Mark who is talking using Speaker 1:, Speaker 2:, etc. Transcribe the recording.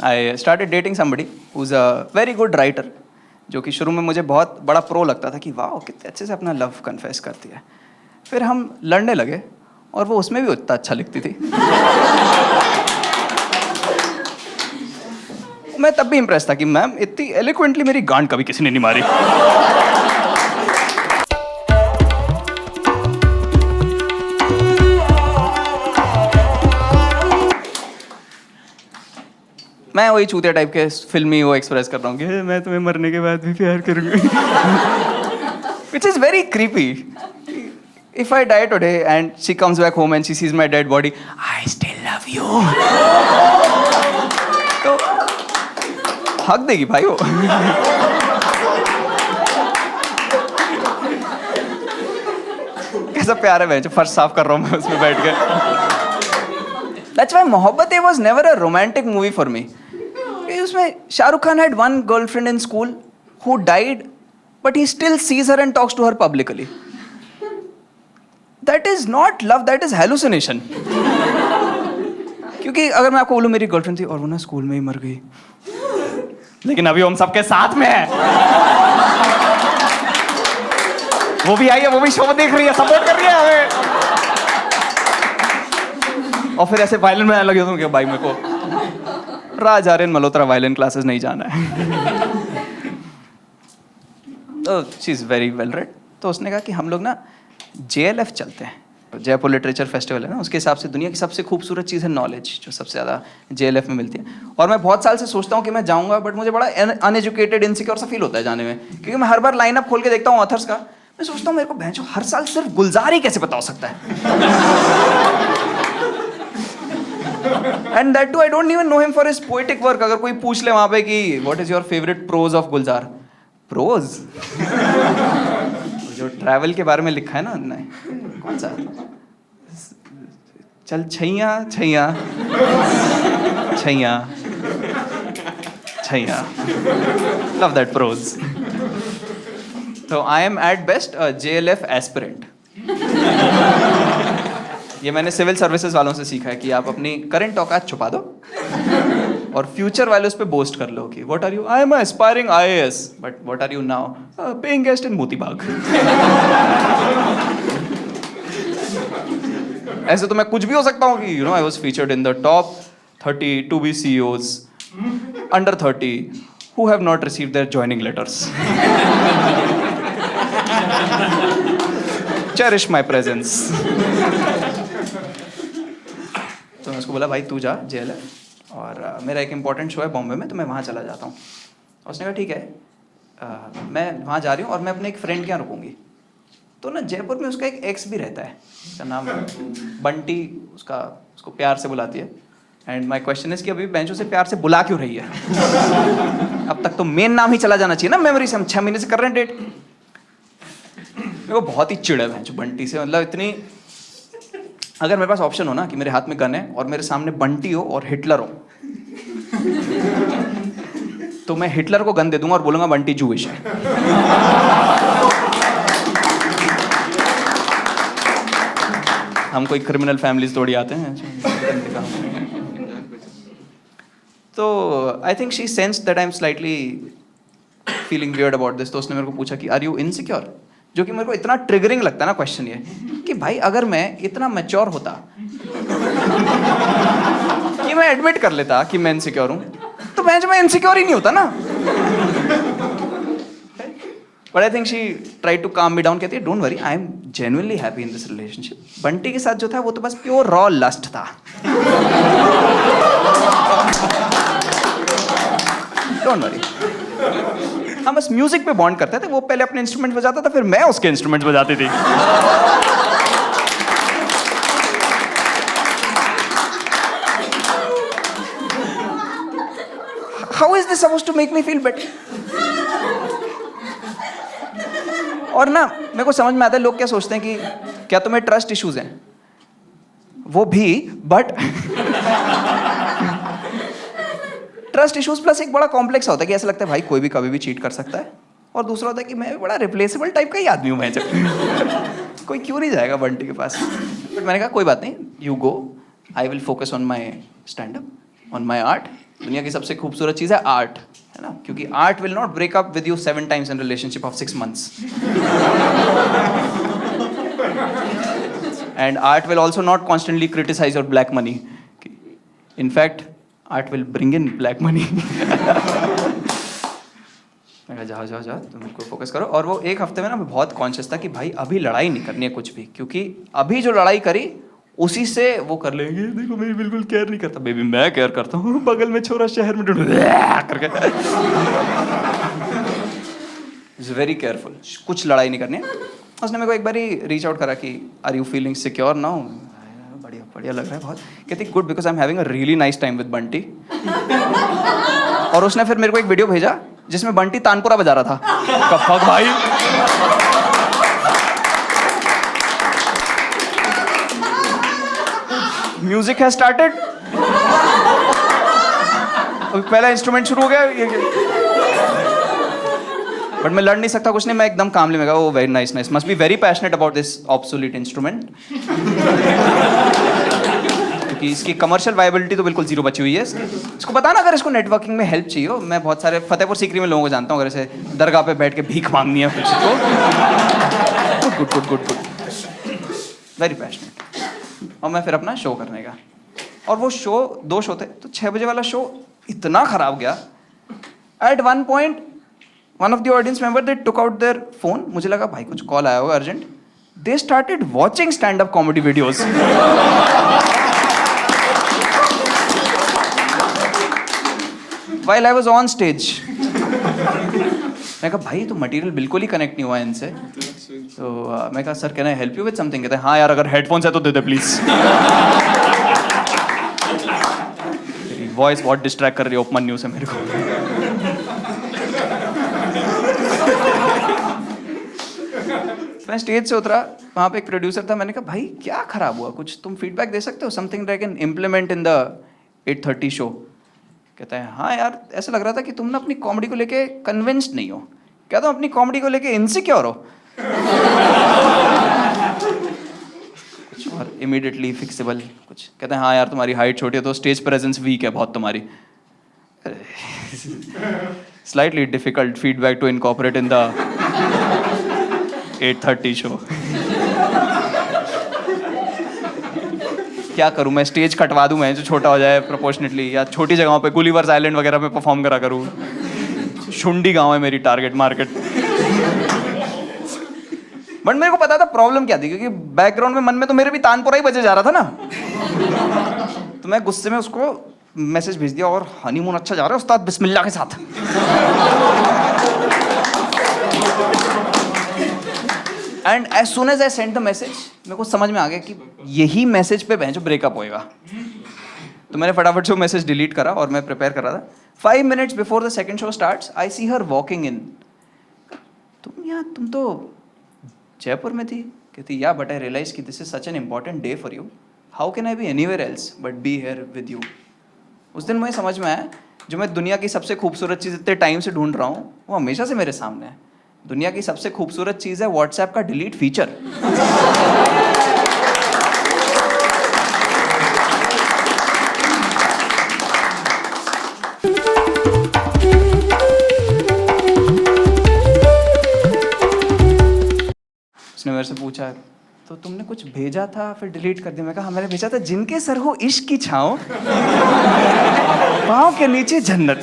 Speaker 1: I started dating somebody who is a very good writer, जो कि शुरू में मुझे बहुत बड़ा प्रो लगता था कि वाह कितने अच्छे से अपना लव कन्फेस करती है। फिर हम लड़ने लगे और वो उसमें भी उतना अच्छा लिखती थी। मैं तब भी इम्प्रेस था कि मैम इतनी एलिक्वेंटली मेरी गांड कभी किसी ने नहीं मारी। मैं वही चूतिया टाइप के फिल्मी वो एक्सप्रेस कर रहा हूँ कि मैं तुम्हें मरने के बाद भी प्यार करूँगी। Which is very creepy. If I die today and she comes back home and she sees my dead body, I still love you. तो हक देगी भाई वो। कैसा प्यार है मैं जो फर्श साफ कर रहा हूँ मैं उसमें बैठ के। That's why Mohabbatein was never a romantic movie for me. उसमें Shahrukh Khan had one girlfriend in school who died, but he still sees her and talks to her publicly. That is not love, that is hallucination. क्योंकि अगर मैं आपको बोलूं मेरी girlfriend थी और वो ना स्कूल में ही मर गई, लेकिन अभी हम सबके साथ में है, वो भी आई है, वो भी शो देख रही है, सपोर्ट कर रही है हमें, और फिर ऐसे वायलिन में लगे तुम क्या भाई मेरे को राज आर्यन मल्होत्रा वायलिन क्लासेस नहीं जाना है। तो she is very well read. तो उसने कहा कि हम लोग ना JLF चलते हैं, जयपुर लिटरेचर फेस्टिवल है ना, उसके हिसाब से दुनिया की सबसे खूबसूरत चीज़ है नॉलेज, जो सबसे ज़्यादा JLF में मिलती है। और मैं बहुत साल से सोचता हूँ कि मैं जाऊँगा, बट मुझे बड़ा अनएजुकेटेड इनसिक्योर सा फील होता है जाने में, क्योंकि मैं हर बार लाइनअप खोल के देखता हूँ ऑथर्स का, मैं सोचता हूँ मेरे को भैंचो हर साल सिर्फ गुलजार ही कैसे पता हो सकता है। And that too, I don't even know him for his poetic work. अगर कोई पूछ ले वहाँ पे कि what is your favorite prose of Gulzar? Prose? जो ट्रैवल के बारे में लिखा है ना, नहीं कौन सा? चल Chaiyya Chaiyya Chaiyya Chaiyya. Love that prose. So I am at best a JLF aspirant. ये मैंने सिविल सर्विसेज वालों से सीखा है कि आप अपनी करंट औकात छुपा दो और फ्यूचर वाले उस पे बोस्ट कर लो कि what are you, I am aspiring IAS, but what are you now, paying guest in Motibagh. ऐसे तो मैं कुछ भी हो सकता हूँ कि I was featured in the top 30 to be CEOs under 30 who have not received their joining letters. Cherish my presence. तो मैं उसको बोला भाई तू जा JLF और मेरा एक इम्पॉर्टेंट शो है बॉम्बे में, तो मैं वहाँ चला जाता हूँ। उसने कहा ठीक है, मैं वहाँ जा रही हूँ और मैं अपने एक फ्रेंड के यहाँ रुकूँगी। तो ना जयपुर में उसका एक एक्स भी रहता है, उसका नाम बंटी, उसको प्यार से बुलाती है। एंड माई क्वेश्चन इज कि अभी बेंचों से प्यार से बुला क्यों रही है? अब तक तो मेन नाम ही चला जाना चाहिए ना मेमोरी से, हम 6 महीने से कर रहे हैं डेट। मेरे को बहुत ही चिड़ है बेंचो बंटी से, मतलब इतनी, अगर मेरे पास ऑप्शन हो ना कि मेरे हाथ में गन है और मेरे सामने बंटी हो और हिटलर हो, तो मैं हिटलर को गन दे दूंगा और बोलूंगा बंटी जूइश है। हम कोई क्रिमिनल फैमिलीज थोड़ी आते हैं। तो आई think she sensed that I am slightly feeling weird about this. तो उसने मेरे को पूछा कि आर यू इनसिक्योर, जो कि मेरे को इतना ट्रिगरिंग लगता है ना क्वेश्चन ये, कि भाई अगर मैं इतना मैच्योर होता कि मैं एडमिट कर लेता कि मैं इनसिक्योर हूँ, तो मैं इनसिक्योर ही नहीं होता ना। But I think she try to calm me down, कहती है don't worry, I am genuinely happy in this relationship. Bunty के साथ जो था वो तो बस प्योर रॉ लस्ट था। डोंट वरी, हम बस म्यूजिक पे बॉन्ड करते थे, वो पहले अपने इंस्ट्रूमेंट बजाता था, फिर मैं उसके इंस्ट्रूमेंट बजाती थी। How is this supposed to make me feel better? और ना मेरे को समझ में आता है लोग क्या सोचते हैं कि क्या तुम्हें ट्रस्ट इश्यूज हैं, वो भी, बट ट्रस्ट इश्यूज प्लस एक बड़ा कॉम्प्लेक्स होता है कि ऐसा लगता है भाई कोई भी कभी भी चीट कर सकता है, और दूसरा होता है कि मैं बड़ा रिप्लेसेबल टाइप का ही आदमी हूँ मैं, जब कोई क्यों नहीं जाएगा बंटी के पास। बट मैंने कहा कोई बात नहीं, you go, I will focus on my stand up, on my art, दुनिया की सबसे खूबसूरत चीज़ है आर्ट, है ना, क्योंकि art will not break up with you 7 times in relationship of 6 months. And art will also not constantly criticize your black money. In fact, art will bring in black money. मैं कहा जाओ जाओ जाओ, तुम बिल्कुल फोकस करो. और वो एक हफ्ते में ना मैं बहुत कॉन्शियस था कि भाई अभी लड़ाई नहीं करनी है कुछ भी, क्योंकि अभी जो लड़ाई करी उसी से वो कर लेंगे. देखो मेरी बिल्कुल केयर नहीं करता. बेबी मैं केयर करता हूँ. बगल में छोरा शहर में करके इज वेरी केयरफुल. कुछ लड़ाई नहीं करनी है. उसने मेरे को एक बार ही रीच आउट करा कि are you feeling secure now. बढ़िया बढ़िया लग रहा है बहुत. कहती good because I am having a really nice time with Bunty. और उसने फिर मेरे को एक वीडियो भेजा जिसमें बंटी तानपुरा बजा रहा था. कफक भाई. Music has started. पहला इंस्ट्रूमेंट शुरू हो गया. बट मैं लड़ नहीं सकता कुछ नहीं. मैं एकदम कामली में कहा oh very nice nice, must be very passionate about this obsolete instrument. क्योंकि इसकी कमर्शियल वायबिलिटी तो बिल्कुल जीरो बची हुई है. इसको पता ना, अगर इसको नेटवर्किंग में हेल्प चाहिए हो, मैं बहुत सारे फतेहपुर सीकरी में लोगों को जानता हूँ, अगर इसे दरगाह पे बैठ के भीख मांगनी है कुछ तो good good good good very passionate. और मैं फिर अपना शो करने का. और वो शो 2 शो थे, तो 6 बजे वाला शो इतना खराब गया. At one point one of the audience member they took out their phone. मुझे लगा भाई कुछ कॉल आया होगा urgent. They started watching stand up comedy videos. While I was on stage. मैं कहा भाई तो मटेरियल बिल्कुल ही कनेक्ट नहीं हुआ है इनसे. तो मैं कहा sir can I help you with something. कहते हैं हाँ यार अगर हेडफोन्स है तो दे दे प्लीज. वॉइस बहुत डिस्ट्रैक्ट कर रही है उपमन्यु से मेरे को. मैं स्टेज से उतरा, वहाँ पे एक प्रोड्यूसर था. मैंने कहा भाई क्या खराब हुआ, कुछ तुम फीडबैक दे सकते हो, something I can implement in the 8:30 show. कहता है हाँ यार ऐसा लग रहा था कि तुम ना अपनी कॉमेडी को लेके कन्विंस्ड नहीं हो. क्या तुम अपनी कॉमेडी को लेके इनसिक्योर हो. कुछ और इमीडिएटली फिक्सेबल कुछ. कहते हैं हाँ यार तुम्हारी हाइट छोटी है तो स्टेज प्रेजेंस वीक है बहुत तुम्हारी. Slightly difficult feedback to incorporate in the 8:30 show. क्या करूं मैं, स्टेज कटवा दूं मैं जो छोटा हो जाए प्रोपोर्शनेटली, या छोटी जगहों पे गुलीवर्स आइलैंड वगैरह पे परफॉर्म करा करूं. शुंडी गांव है मेरी टारगेट मार्केट. बट मेरे को पता था प्रॉब्लम क्या थी, क्योंकि बैकग्राउंड में मन में तो मेरे भी तानपुरा ही बजे जा रहा था ना. तो मैं गुस्से में उसको मैसेज भेज दिया, और हनीमून अच्छा जा रहा है उस्ताद बिस्मिल्लाह के साथ. And as soon as I send the message मेरे को समझ में आ गया कि यही मैसेज पे भैंचो ब्रेकअप होएगा. तो मैंने फटाफट से वो मैसेज डिलीट करा और मैं प्रिपेयर कर रहा था. 5 minutes before the second show starts I see her walking in. तुम तो जयपुर में थी. कहती या बट आई रियलाइज कि this is such an important day for you. How can I be anywhere else but be here with you. उस दिन मुझे समझ में आया जो मैं दुनिया की सबसे खूबसूरत चीज़ इतने टाइम से ढूंढ रहा हूँ वो हमेशा से मेरे सामने है. दुनिया की सबसे खूबसूरत चीज़ है व्हाट्सएप का डिलीट फीचर. उसने मेरे से पूछा तो तुमने कुछ भेजा था फिर डिलीट कर दिया. मैं कहा मैंने भेजा था जिनके सर हो इश्क की छाँव पाँव के नीचे जन्नत.